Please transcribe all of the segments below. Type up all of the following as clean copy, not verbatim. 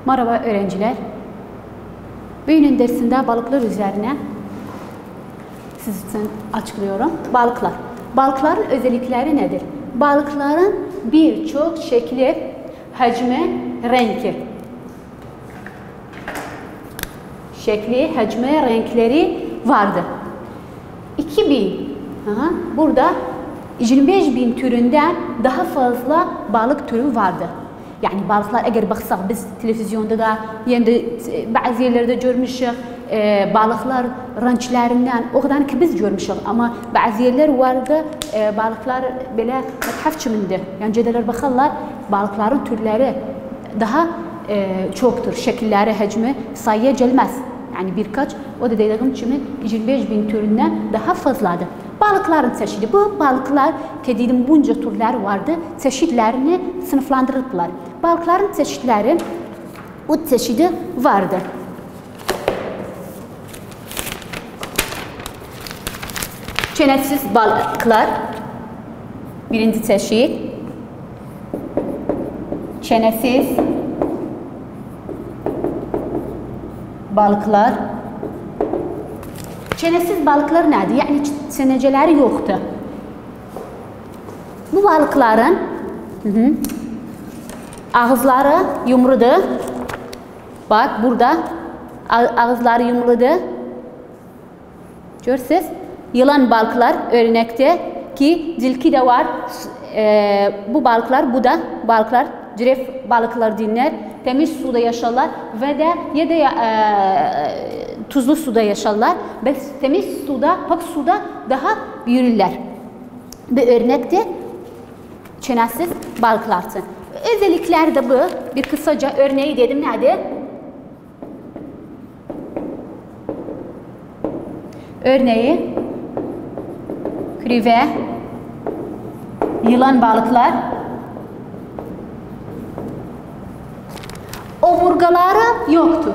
Merhaba öğrenciler. Bugünün dersinde balıklar üzerine siz için açıklıyorum. Balıklar. Balıkların özellikleri nedir? Balıkların birçok şekli, hacmi, rengi. Şekli, hacmi, renkleri vardır. 2000, burada 25.000 türünden daha fazla balık türü vardır. Yani balıklar eğer baksak biz televizyonda da yani bazı yerlerde görmüşük balıklar rançlarından o kadar ki biz görmüşük ama bazı yerler vardı balıklar böyle methaf çiminde yani cedeler bakarlar balıkların türleri daha çoktur şekilleri hacmi sayıya gelmez yani birkaç o da dediğim gibi 25.000 türünden daha fazladır. Balıkların çeşidi bu balıklar dediğim bunca türler vardı çeşitlerini sınıflandırdılar. Balıkların çeşitleri o çeşidi vardı. Çenesiz balıklar birinci çeşit. Çenesiz balıklar. Çenesiz balıklar nedir? Yani çeneceleri yoktu. Bu balıkların ağızları yumrudur. Bak burada ağızları yumrudur. Görürsünüz. Yılan balıklar örnekte ki dilki de var. Bu balıklar bu da balıklar ciref balıklar dinler. Temiz suda yaşarlar ve de ya da tuzlu suda yaşarlar. Ve temiz suda, pak suda daha büyürler. Bir örnekte çenesiz balıklardır. Özellikler de bu. Bir kısaca örneği dedim nedir? Örneği krive, yılan balıklar. Omurgaları yoktur.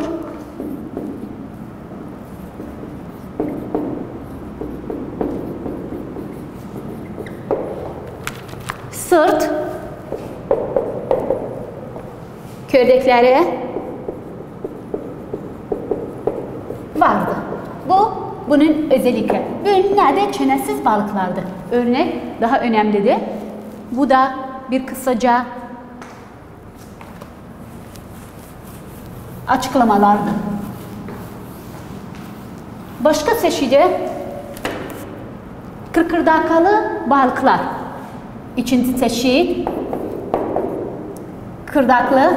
Sırt, kördekleri vardı. Bunun özellikleri. Bunlar çenesiz balıklardır. Örnek daha önemlidir. Bu da bir kısaca açıklamalardır. Başka çeşidi kıkırdakalı balıklar. İkinci çeşit kırdaklı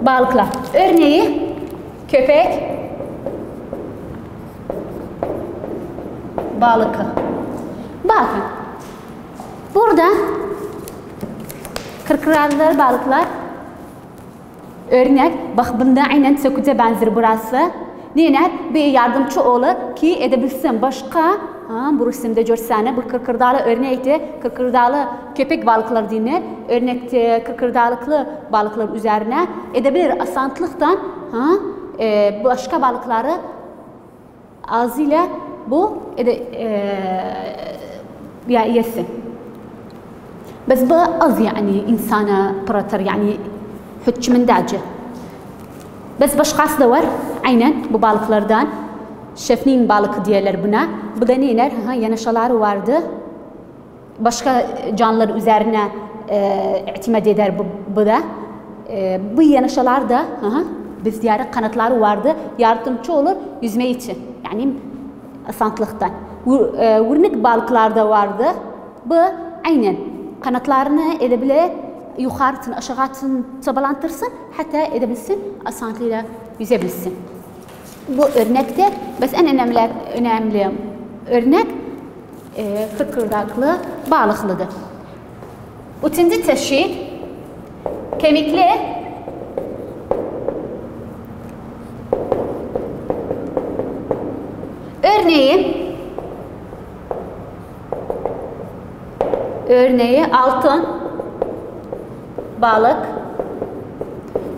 balıklar. Örneği köpek balığı. Bakın. Burada kırkırarlı balıklar örnek. Bak bunda aynen söküce benzer burası. Neyine bir yardımcı olur ki edebilsin. Başka bu resimde görsene bu kırkırdalı örnekte kırkırdalı köpek balıkları dinler. Örnekte kırkırdalıklı balıklar üzerine edebilir asantlıktan başka balıkları ağzıyla bu yesin. Bes bu az yani insana pıratır yani hükmün dacı. Bes başkası da var aynen bu balıklardan. Şefnin balığı diyorlar buna. Bu da neler? Yanaşaları vardı. Başka canlılar üzerine itimat eder bu da. Bu yanaşalar da biz diğer kanatları vardı. Yardımcı olur yüzme için. Yani asantlıktan. Vurnik balıklar da vardı. Bu aynen kanatlarını edebilir yukarıtın aşağıtın çabalantırsın hatta edebilsin asantlığıyla yüzebilsin. Bu örnekte bes en önemli örnek kıkırdaklı balıklıdır. Üçüncü çeşit kemikli örneği altın balık,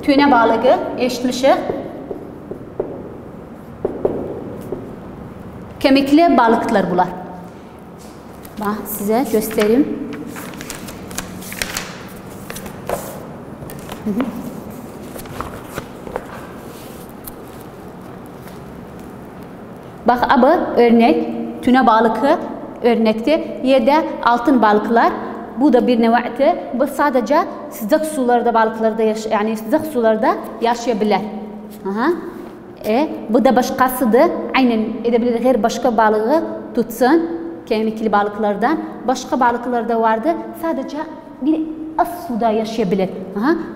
tüne balığı eşitmişik. Kemikli balıklar bunlar. Bak size göstereyim. Bax, bu örnek tüne balığı örnektir. Yerdə altın balıqlar. Bu da bir nevədir. Bu sadece sıcak sularda balıqlarda yani sıcak sularda yaşayabilir. Bu da başkasıdır. Aynen edebilir her başka balığı tutsun. Kemikli balıklardan. Başka balıklar da vardı. Sadece bir az suda yaşayabilir.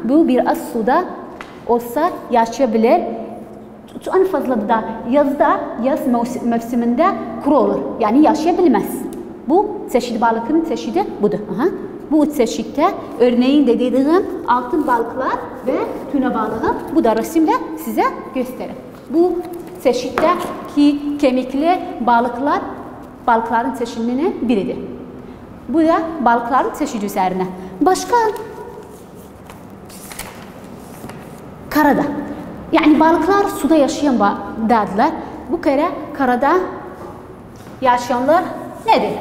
Bu bir az suda olsa yaşayabilir. En fazla da yazda, yaz mevsiminde kuru olur. Yani yaşayabilmez. Bu çeşitli balıkların çeşidi budur. Bu çeşitte örneğin de dediğim altın balıklar ve tüne balığı. Bu da resimle size gösterir. Bu çeşitteki kemikli balıklar balıkların çeşidinin biridir. Bu da balıkların çeşidi üzerine. Başka karada. Yani balıklar suda yaşayan dadlar. Bu kere karada yaşayanlar nedir?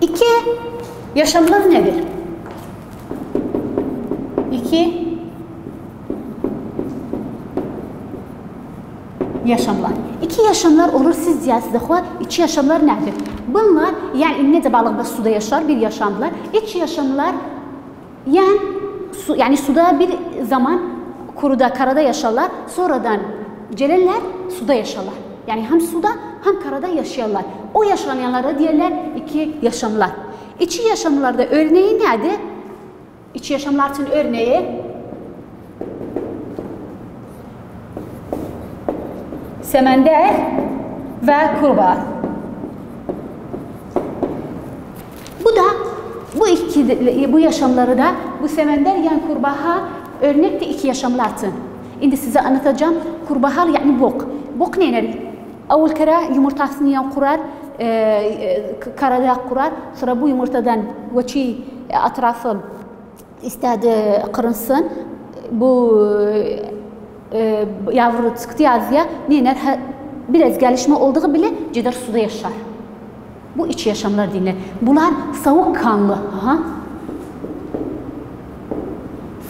İki yaşamlar nedir? İki yaşamlar. İki yaşamlar olur sizce sizde. İki yaşamlar nedir? Bunlar yani necə balıqda suda yaşar bir yaşamlar. İki yaşamlar yani suda bir zaman kuruda karada yaşarlar. Sonradan gelirler suda yaşarlar. Yani hem suda hem karada yaşayarlar. O yaşayanlara diyorlar iki yaşamlar. İki yaşamlarda örneği nedir? İki yaşamların örneği semender ve kurbağa. Bu yaşamları da bu semender yani kurbağa örnek de iki yaşamlardır. Şimdi size anlatacağım. Kurbağa yani bok. Bok nedir? Avul kere yumurtasını yan kurar, karada kurar. Sonra bu yumurtadan veçi etrafı istedi kırınsın. Bu yavru çıktı yazıya. Neler biraz gelişme olduğu bile gider suda yaşar. Bu iç yaşamlar dinler. Bunlar soğukkanlı.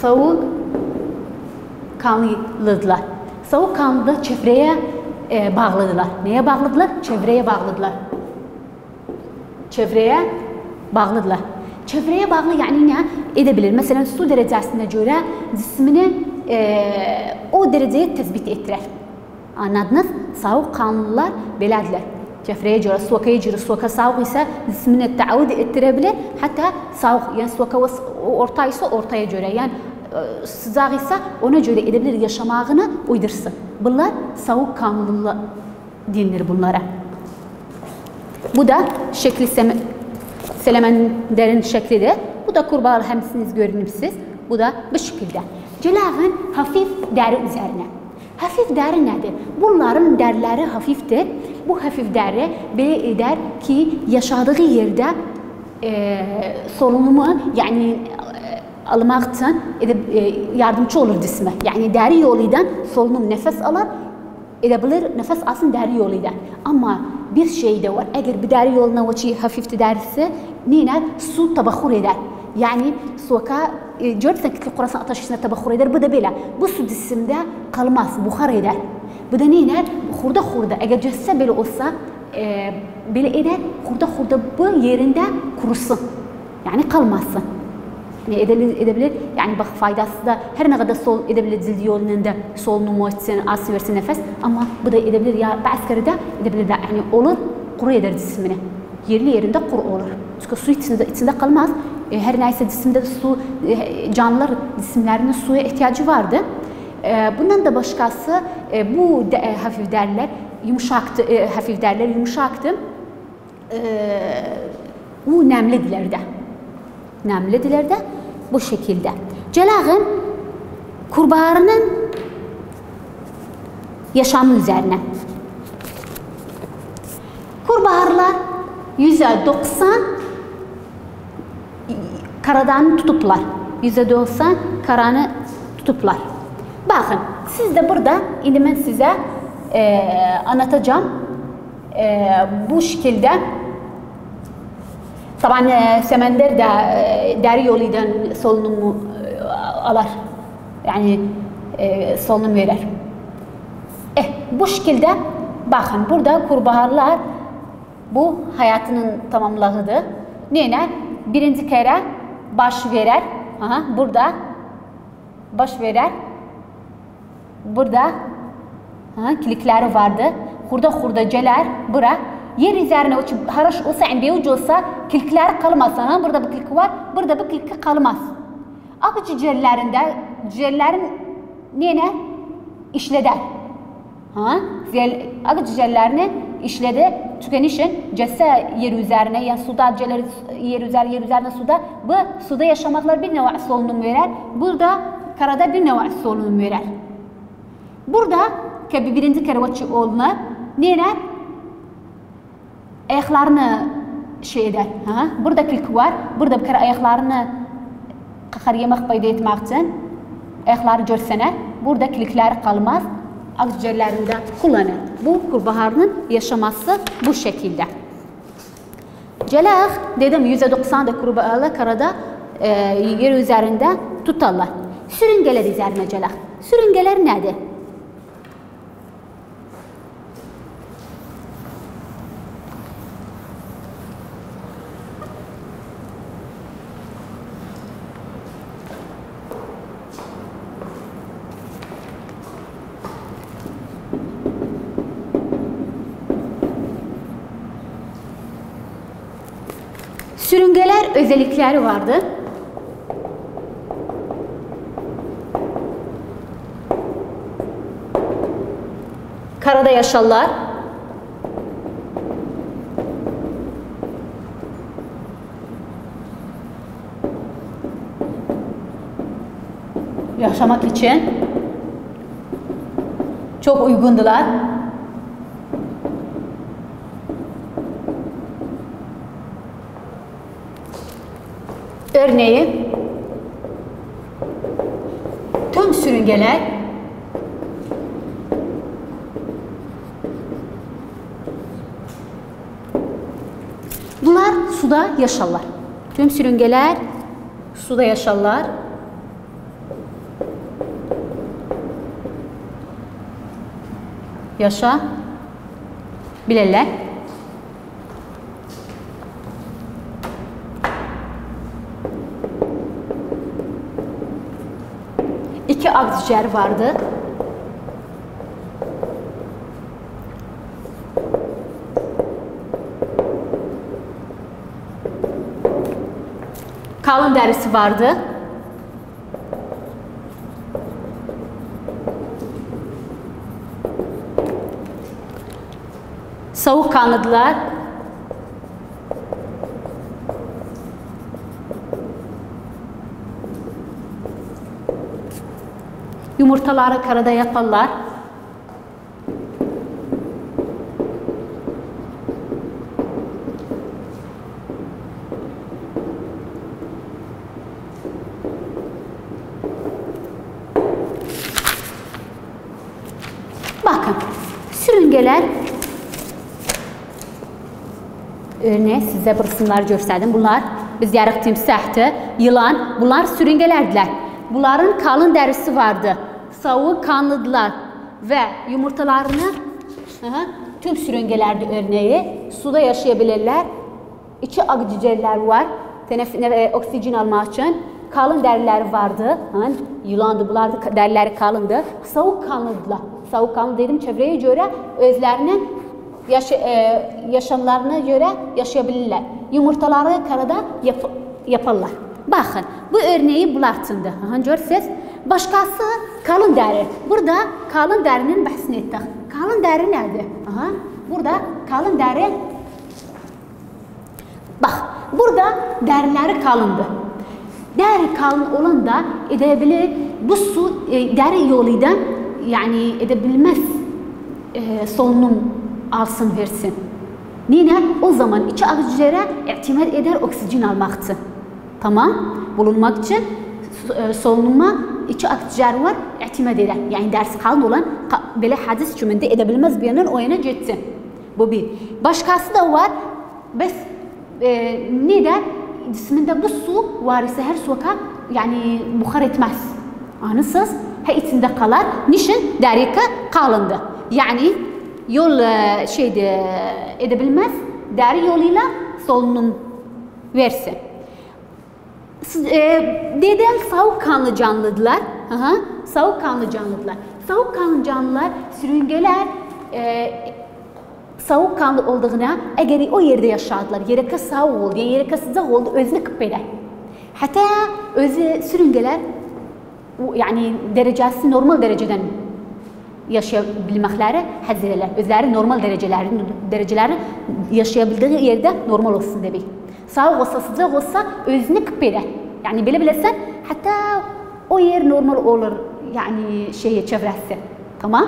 Soğukkanlıdırlar. Soğukkanlı çevreye bağlıdırlar. Neye bağlıdırlar? Çevreye bağlıdırlar. Çevreye bağlıdırlar. Çevreye bağlı yani ne edebilir? Mesela su derecesine göre cismini o dereceye tespit ettirir. Anladınız? Soğukkanlılar belədirlər. Çevreye göre, soğukaya göre, soğuka soğuk ise cismini təavüd ettirebilir. Hatta soğuk, yani soğuka orta ise ortaya göre. Yani sıcak ise ona göre edebilir yaşamağını uydursun. Bunlar soğukkanlı denilir bunlara. Bu da şekli selemenderin şeklidir. Bu da kurbağa hemsiniz görünümsüz. Bu da bu şekilde. Celağın hafif deri üzerine. Hafif deri nedir? Bunların derileri hafiftir. Bu hafif deri belə eder ki yaşadığı yerde solunumu yani almaq için yardımcı olur cisme. Yani deri yoluyla solunum nefes alır, edebilir nefes alsın deri yoluyla. Ama bir şey de var. Eğer bir deri yoluna o şey hafif derse neyler? Su tabakkur eder. Yani soğuka görürsen ki kurasın ateşine tabakkur eder. Bu da böyle. Bu su cisimde kalmaz, buhar eder. Bu da neyler? Hurda. Eğer cesse böyle olsa böyle eder. Hurda bu yerinde kurusun. Yani kalmazsın. Edebilir. Yani bak faydası da her ne kadar sol edebilir cildi yolunda solunumu için, az versin nefes ama bu da edebilir ya bazı kere de edebilir de yani olur kuru eder cismini. Yerli yerinde kuru olur. Çünkü su içinde kalmaz. Her neyse cisimde su canlılar cisimlerinin suya ihtiyacı vardı. Bundan da başkası bu hafif derler yumuşaktı. Bu nemlidirler de bu şekilde. Celağın kurbağanın yaşamı üzerine. Kurbaharlar %90 karadanı tutuplar. %90 karanı tutuplar. Bakın, siz de burada, indi ben size anlatacağım. Bu şekilde, tabii semender de deri yoluyla solunumu alar. Yani solunum verir. Bu şekilde, bakın burada kurbaharlar bu hayatının tamamlığıdır. Neyine? Birinci kere baş verer. Aha, burada baş verer. Burada kilikleri vardı. Hurda bura. Yer üzerine uçup haraş olsa, indi ucu olsa kilikleri kalmaz. Burada bir kilik var, burada bir kilik kalmaz. Akciğerlerinde, ciğerlerin neyine? İşleder. Akciğerlerini işledi, tükenişin cesse yer üzerine, yani suda yer üzerine suda, bu suda yaşamaklar bir nevi solunum verir. Burada karada bir nevi solunum verir. Burada birinci kere vaçı olma neyine? Ayaklarını eder. Burada kilik var. Burada bir kere ayaklarını kakar yemek payda etmek için ayakları görsene. Burada kilikler kalmaz. Akciğerlerinde kullanır. Bu kurbaharın yaşaması bu şekilde. Celak dedim %90 da kurbaharlar karada yer üzerinde tutarlar. Sürüngeler üzerine celak. Sürüngeler nedir? Sürüngeler özellikleri vardı. Karada yaşarlar. Yaşamak için çok uygundular. Örneğin tüm sürüngeler bunlar suda yaşarlar. Tüm sürüngeler suda yaşarlar. Yaşa bilirler. İki akciğer vardı. Kalın derisi vardı. Soğukkanlıdılar. Yumurtaları karada yaparlar. Bakın, sürüngeler örneğin size bu resimleri gösterdim. Bunlar biz yarıq timsahdı, yılan, bunlar sürüngelerdiler. Bunların kalın derisi vardı. Soğukkanlıdılar ve yumurtalarını tüm sürüngelerde örneği suda yaşayabilirler. İçi akciğerler var. Oksijen almak için kalın derileri vardı. Yılandı, bunlar da derileri kalındı. Soğukkanlıdılar. Soğukkanlı dedim çevreye göre özlerinin yaşamlarına göre yaşayabilirler. Yumurtaları karada yaparlar. Bakın, bu örneği bulartındı. Görürsünüz. Başkası kalın deri. Burada kalın derinin bahsini ettik. Kalın deri nerede? Burada kalın deri. Bak, burada derileri kalındı. Deri kalın olan da edebilir. Bu su deri yoluyla yani edebilmez solunum alsın versin. Neyine? O zaman içi akciğere itimat eder oksijen almaktı. Tamam. Bulunmak için solunma içi akciğer var, itimat eder. Yani ders kalın olan böyle hadis cümlede edebilmez bir yandan o yana gitsin. Bu bir. Başkası da var. Biz ne der? Cisminde bu su var ise her su yani buhar etmez. Anısız. Ha içinde kalar. Niçin? Derika kalındı. Yani yol edebilmez. Deri yoluyla solunum versin. Dedem soğukkanlı canlıdılar. Soğukkanlı canlıdılar. Soğukkanlı canlılar, sürüngeler soğukkanlı olduğuna eğer o yerde yaşadılar, yerine soğuk oldu, yerine sıcak oldu, özünü kıpeder. Hatta özü sürüngeler yani derecesi normal dereceden yaşayabilmekleri hazırlar. Özleri normal dereceleri yaşayabildiği yerde normal olsun demek. Soğuk olsa sıcak olsa özünü kıpeder. Yani bilesen hatta o yer normal olur yani çevresi. Tamam?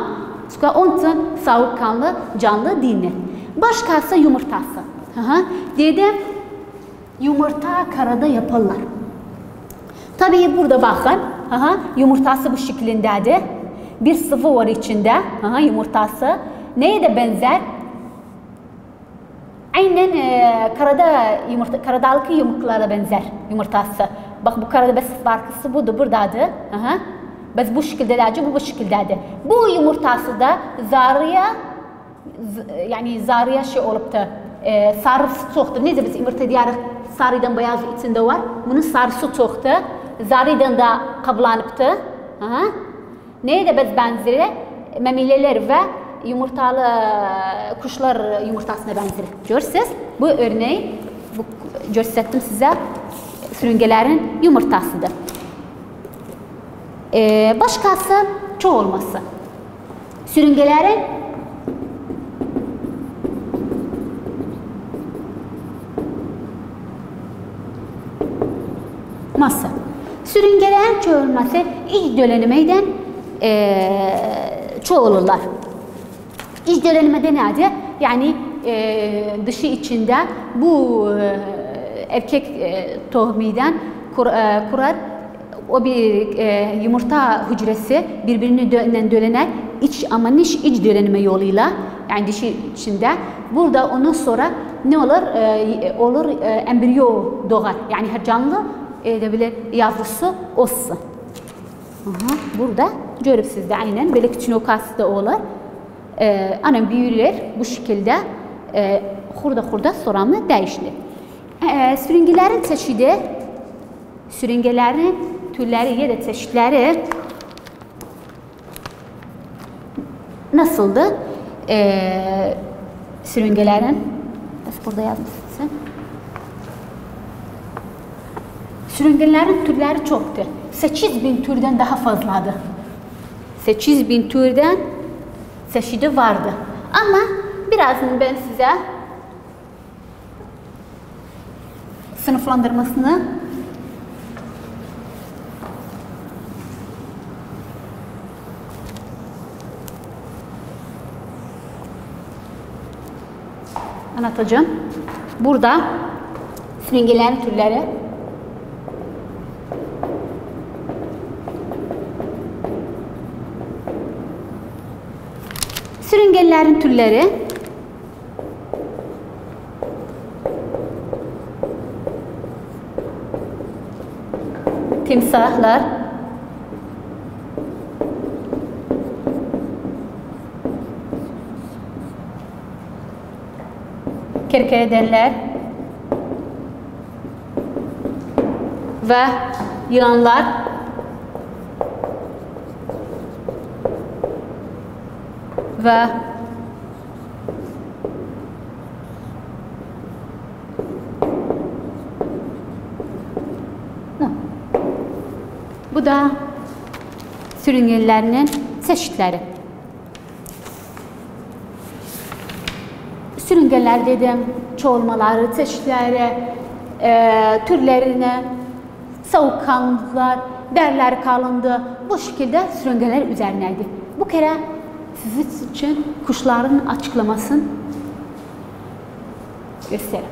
Çünkü onun için soğukkanlı canlı değildir. Başkası yumurtası. Dedim yumurta karada yaparlar. Tabii burada bakın. Yumurtası bu şeklindedir. Bir sıvı var içinde. Yumurtası. Neye de benzer? Aynen karadalık yumurtlara benzer yumurtası. Bak bu karada bes farkısı budur buradadır. Biz bu şekildedir, bu şekildedir. Bu yumurtası da zarıya olup da sarısı çoktur. Neyse biz yumurta diyarıq sarıdan beyaz içinde var. Bunun sarısı çoktur. Zarıdan da kablanıptı. Neye de biz benzeri? Memileler ve yumurtalı kuşlar yumurtasına benzer. Görürsünüz. Bu örneği gösterdim size. Sürüngelerin yumurtasıdır. Başkası çoğulması. Sürüngelerin masa. Sürüngelerin çoğulması iç dölenmeden çoğulurlar. İç dölenmede nedir? Yani dışı içinde bu erkek tohumiden kurar. O bir yumurta hücresi birbirine dölener iç dölenme yoluyla yani dışı içinde. Burada ondan sonra ne olur? Olur embriyo doğar. Yani her canlı edebilir yavrusu olsun. Burada görürsünüz de aynen böyle küçük nokası da olur. Anam büyürler bu şekilde hurda soramı değişti. Sürüngelerin çeşidi, sürüngelerin türleri ya da çeşitleri nasıldı? Sürüngelerin, burada yazmışsın. Sürüngelerin türleri çoktu. 8000 türden daha fazladı. 8000 türden çeşidi vardı. Ama birazını ben size sınıflandırmasını anlatacağım. Burada sürüngelerin türleri. Sürüngelerin türleri timsahlar, kerkedenler ve yılanlar ve bu da sürüngelerinin çeşitleri. Sürüngeler dedim, çoğulmaları, çeşitleri, türlerini, soğukkanlılar, derler kalındı. Bu şekilde sürüngeler üzerineydi. Bu kere sizin için kuşların açıklamasını gösterin.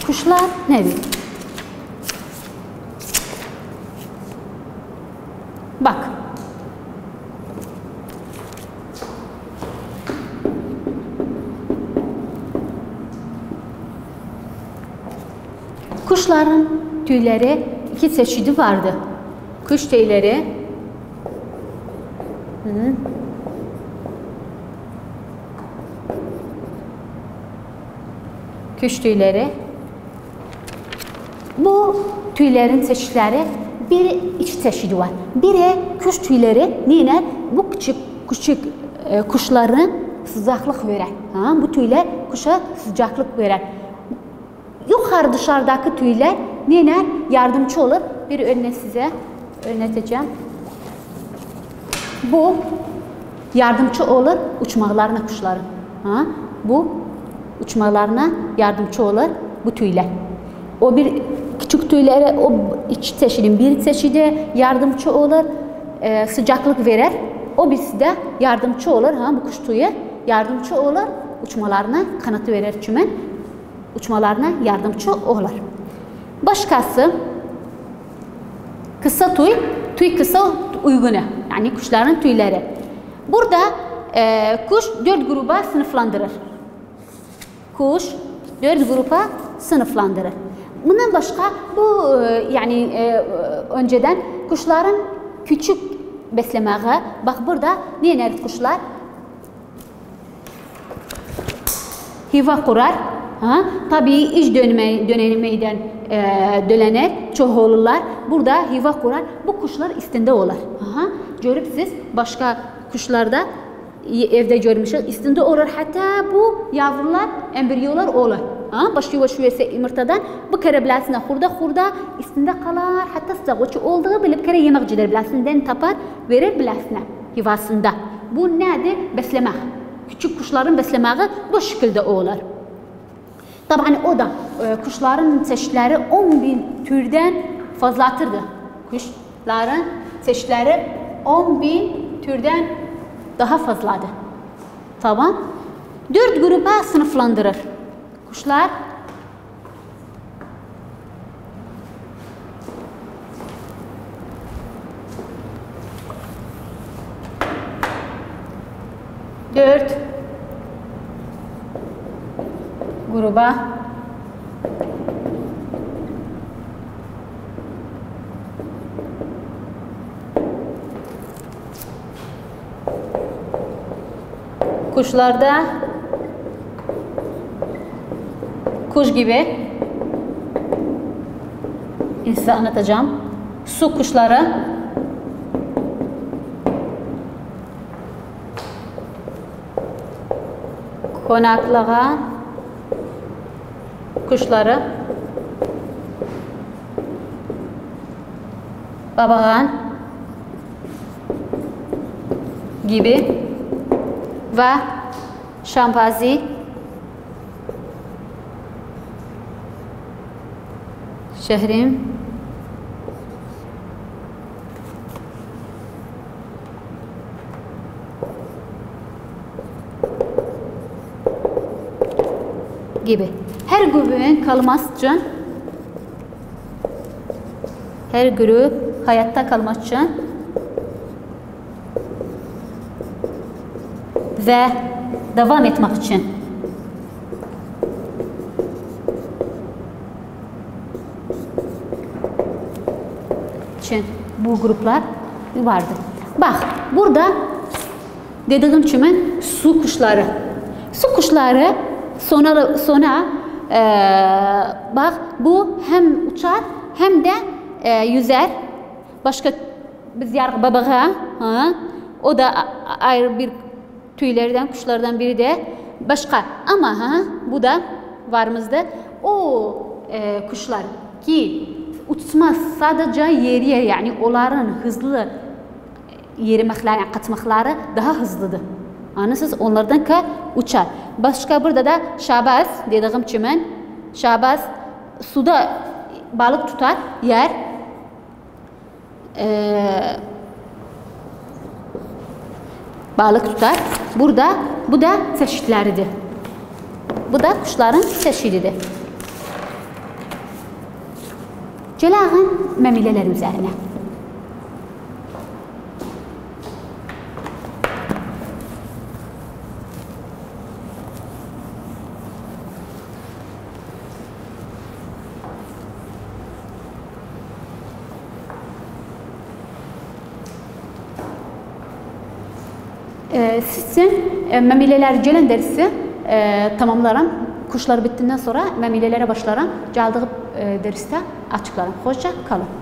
Kuşlar nedir? Bak. Kuşların tüyleri iki çeşidi vardı. Kuş tüyleri. Kuş tüyleri. Bu tüylerin çeşitleri bir iki çeşidi var. Biri kuş tüyleri neyine? Bu küçük kuşların sıcaklık veren. Bu tüyler kuşa sıcaklık veren. Yukarı dışarıdaki tüyler neyine? Yardımcı olur. Bir örnek size öğreteceğim. Bu yardımcı olur uçmalarına kuşların. Bu uçmalarına yardımcı olur bu tüyler. O bir küçük tüylere, o iki çeşidin bir çeşidi yardımcı olur, sıcaklık verir. O birisi de yardımcı olur, bu kuş tüyü yardımcı olur, uçmalarına kanatı verir çümen, uçmalarına yardımcı olur. Başkası kısa tüy kısa uygunu, yani kuşların tüyleri. Burada kuş 4 gruba sınıflandırır. Kuş 4 gruba sınıflandırır. Bundan başka bu yani önceden kuşların küçük beslemeği, bak burada neler kuşlar yuva kurar. Tabii iç dönemeyden dönener, çoğalırlar. Burada yuva kurar. Bu kuşlar istinde olur. Görüp siz başka kuşlarda evde görmüşsünüz, istinde olur. Hatta bu yavrular, embriyolar olur. Başlıyor yumurtadan. Bu kere bilasine hurda istinde kalar. Hatta sıcakçı olduğu bilip kere yemekçiler bilasinden tapar, verir bilasine yuvasında. Bu nedir? Beslemek. Küçük kuşların beslemeği bu şekilde olur. Tabii o da kuşların çeşitleri 10.000 türden fazlatırdı. Kuşların çeşitleri 10.000 türden daha fazladır. Tamam. 4 gruba sınıflandırır. Kuşlar dört gruba kuşlarda kuş gibi size anlatacağım. Su kuşları, konaklayan kuşları, babağan gibi ve şampanzi, şehrim, gibi. Her grubun kalması için, her grup hayatta kalmak için ve devam etmek için bu gruplar vardı. Bak burada dediğim çimen su kuşları. Su kuşları sonra bak bu hem uçar hem de yüzer. Başka biz yargı babağa, o da ayrı bir tüylerden, kuşlardan biri de başka. Ama bu da varımızda o kuşlar ki uçmaz sadece yeriye, yani onların hızlı yerimekler, yani katmakları daha hızlıdır. Anlasınız, onlardan ki uçar. Başka burada da şabaz dediğim çimen. Şabaz suda balıq tutar, yer. Balıq tutar. Burada, bu da çeşitləridir. Bu da quşların çeşididir. Gəlin məmilələr üzərinə. Sizin məmilələr gələn dərsi tamamlaram. Kuşlar bittindən sonra məmilələrə başlaram. Gəldiyi dərsdə açıqlarım. Xoşça qalın.